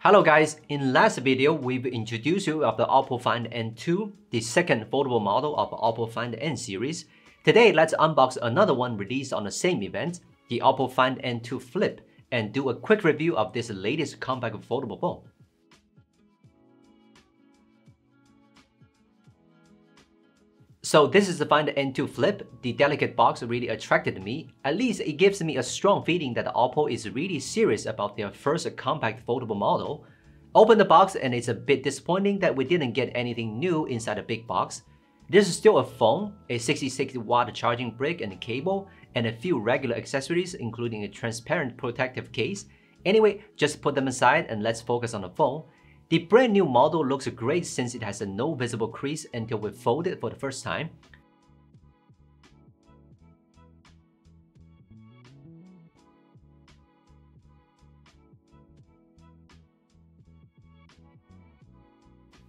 Hello guys, in last video we've introduced you of the OPPO Find N2, the second foldable model of OPPO Find N series. Today let's unbox another one released on the same event, the OPPO Find N2 Flip, and do a quick review of this latest compact foldable phone. So this is the Find N2 Flip. The delicate box really attracted me. At least it gives me a strong feeling that OPPO is really serious about their first compact foldable model. Open the box and it's a bit disappointing that we didn't get anything new inside the big box. There's still a phone, a 66-watt charging brick and a cable, and a few regular accessories including a transparent protective case. Anyway, just put them aside and let's focus on the phone. The brand new model looks great since it has a no visible crease until we fold it for the first time.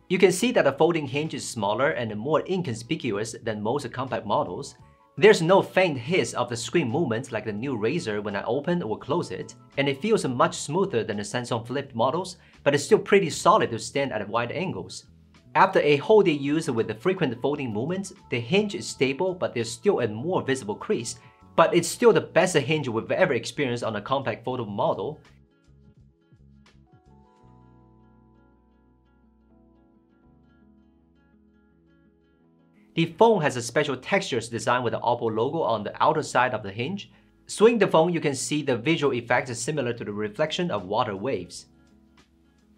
You can see that the folding hinge is smaller and more inconspicuous than most compact models. There's no faint hiss of the screen movement like the new Razr when I open or close it, and it feels much smoother than the Samsung Flip models, but it's still pretty solid to stand at wide angles. After a whole day use with the frequent folding movements, the hinge is stable but there's still a more visible crease, but it's still the best hinge we've ever experienced on a compact foldable model. The phone has a special textures design with the OPPO logo on the outer side of the hinge. Swing the phone, you can see the visual effect is similar to the reflection of water waves.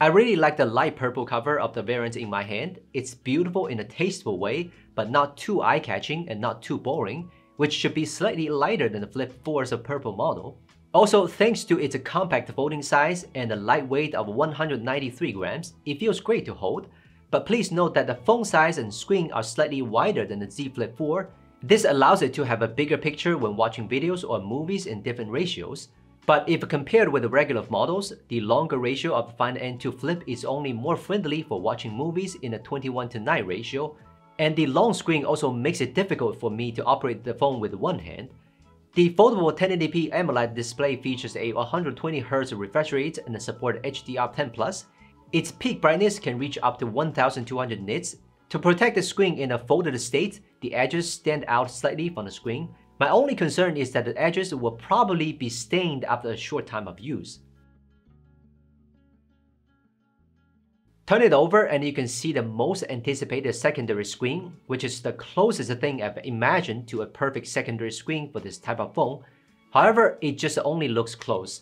I really like the light purple cover of the variant in my hand. It's beautiful in a tasteful way, but not too eye-catching and not too boring, which should be slightly lighter than the Flip 4's purple model. Also, thanks to its compact folding size and a light weight of 193 grams, it feels great to hold. But please note that the phone size and screen are slightly wider than the Z Flip 4. This allows it to have a bigger picture when watching videos or movies in different ratios. But if compared with the regular models, the longer ratio of the Find N2 Flip is only more friendly for watching movies in a 21:9 ratio, and the long screen also makes it difficult for me to operate the phone with one hand. The foldable 1080p AMOLED display features a 120Hz refresh rate and support HDR10+. Its peak brightness can reach up to 1200 nits. To protect the screen in a folded state, the edges stand out slightly from the screen. My only concern is that the edges will probably be stained after a short time of use. Turn it over and you can see the most anticipated secondary screen, which is the closest thing I've imagined to a perfect secondary screen for this type of phone. However, it just only looks close.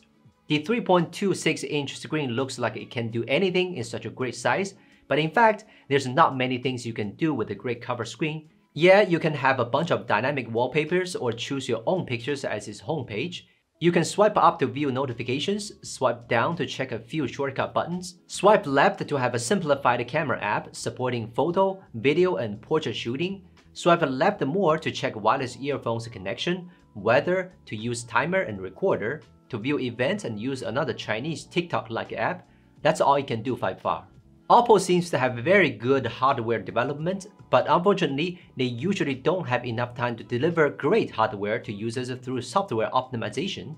The 3.26-inch screen looks like it can do anything in such a great size, but in fact, there's not many things you can do with a great cover screen. Yeah, you can have a bunch of dynamic wallpapers or choose your own pictures as its homepage. You can swipe up to view notifications, swipe down to check a few shortcut buttons, swipe left to have a simplified camera app supporting photo, video, and portrait shooting, swipe left more to check wireless earphones connection, weather, to use timer and recorder, to view events and use another Chinese TikTok-like app. That's all it can do by far. OPPO seems to have very good hardware development, but unfortunately, they usually don't have enough time to deliver great hardware to users through software optimization.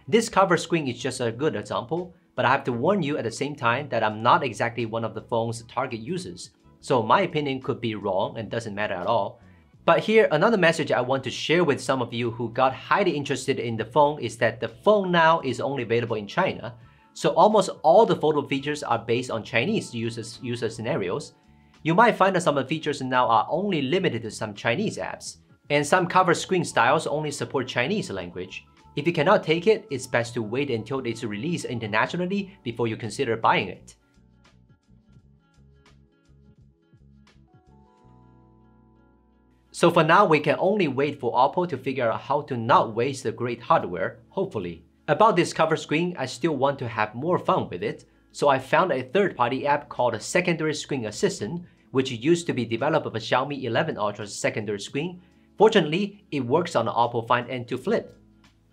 This cover screen is just a good example, but I have to warn you at the same time that I'm not exactly one of the phone's target users, so my opinion could be wrong and doesn't matter at all. But here, another message I want to share with some of you who got highly interested in the phone is that the phone now is only available in China. So almost all the photo features are based on Chinese user scenarios. You might find that some of the features now are only limited to some Chinese apps, and some cover screen styles only support Chinese language. If you cannot take it, it's best to wait until it's released internationally before you consider buying it. So for now, we can only wait for OPPO to figure out how to not waste the great hardware, hopefully. About this cover screen, I still want to have more fun with it, so I found a third-party app called Secondary Screen Assistant, which used to be developed of a Xiaomi 11 Ultra's secondary screen. Fortunately, it works on the OPPO Find N2 Flip.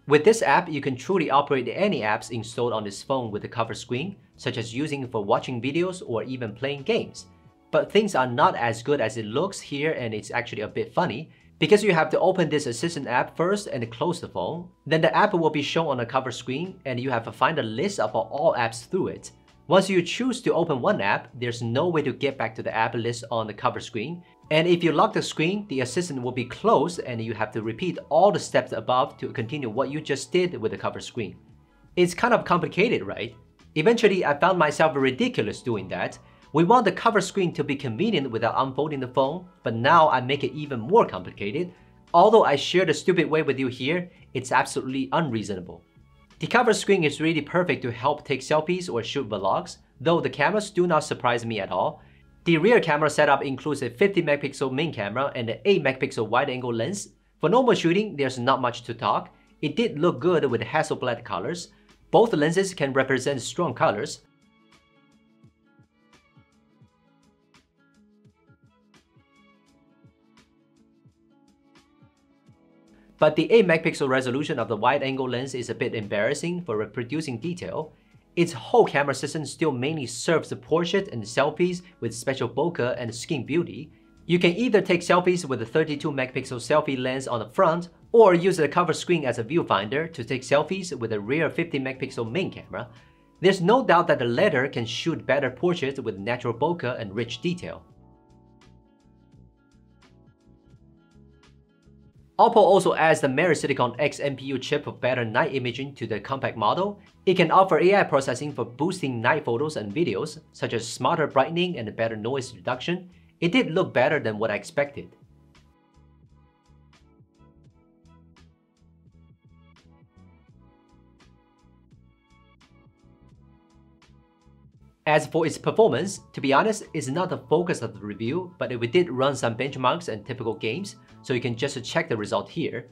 With this app, you can truly operate any apps installed on this phone with the cover screen, such as using it for watching videos or even playing games. But things are not as good as it looks here, and it's actually a bit funny. Because you have to open this assistant app first and close the phone, then the app will be shown on the cover screen and you have to find a list of all apps through it. Once you choose to open one app, there's no way to get back to the app list on the cover screen. And if you lock the screen, the assistant will be closed and you have to repeat all the steps above to continue what you just did with the cover screen. It's kind of complicated, right? Eventually, I found myself ridiculous doing that. We want the cover screen to be convenient without unfolding the phone, but now I make it even more complicated. Although I share the stupid way with you here, it's absolutely unreasonable. The cover screen is really perfect to help take selfies or shoot vlogs, though the cameras do not surprise me at all. The rear camera setup includes a 50-megapixel main camera and an 8-megapixel wide-angle lens. For normal shooting, there's not much to talk. It did look good with Hasselblad colors. Both lenses can represent strong colors. But the 8-megapixel resolution of the wide-angle lens is a bit embarrassing for reproducing detail. Its whole camera system still mainly serves the portrait and selfies with special bokeh and skin beauty. You can either take selfies with a 32-megapixel selfie lens on the front, or use the cover screen as a viewfinder to take selfies with a rear 50-megapixel main camera. There's no doubt that the latter can shoot better portraits with natural bokeh and rich detail. OPPO also adds the Silicon X NPU chip for better night imaging to the compact model. It can offer AI processing for boosting night photos and videos, such as smarter brightening and better noise reduction. It did look better than what I expected. As for its performance, to be honest, it's not the focus of the review, but we did run some benchmarks and typical games, so you can just check the result here.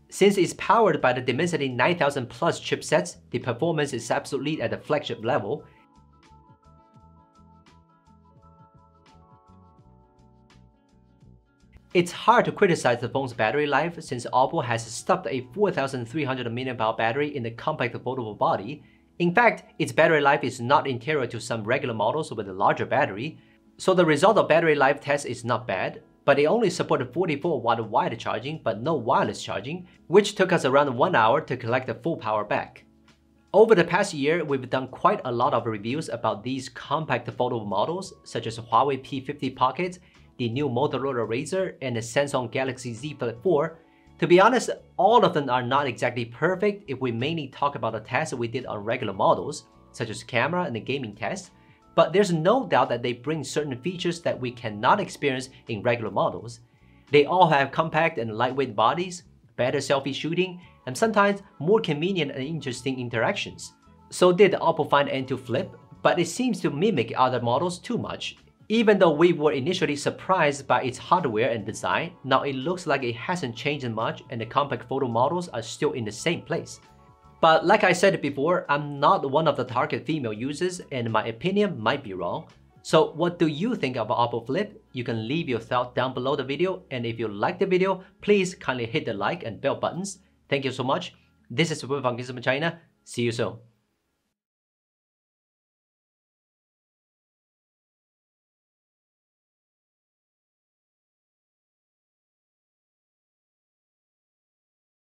Since it's powered by the Dimensity 9000 Plus chipsets, the performance is absolutely at the flagship level. It's hard to criticize the phone's battery life since OPPO has stuffed a 4300 mAh battery in the compact foldable body. In fact, its battery life is not inferior to some regular models with a larger battery, so the result of battery life test is not bad, but it only supported 44-watt wide charging but no wireless charging, which took us around 1 hour to collect the full power back. Over the past year, we've done quite a lot of reviews about these compact foldable models, such as Huawei P50 Pocket, the new Motorola Razr, and the Samsung Galaxy Z Flip 4. To be honest, all of them are not exactly perfect if we mainly talk about the tests we did on regular models, such as camera and the gaming test, but there's no doubt that they bring certain features that we cannot experience in regular models. They all have compact and lightweight bodies, better selfie shooting, and sometimes more convenient and interesting interactions. So did the OPPO Find N2 Flip, but it seems to mimic other models too much. Even though we were initially surprised by its hardware and design, now it looks like it hasn't changed much and the compact photo models are still in the same place. But like I said before, I'm not one of the target female users and my opinion might be wrong. So what do you think of OPPO Flip? You can leave your thoughts down below the video, and if you like the video, please kindly hit the like and bell buttons. Thank you so much. This is Will from Gizmochina. See you soon.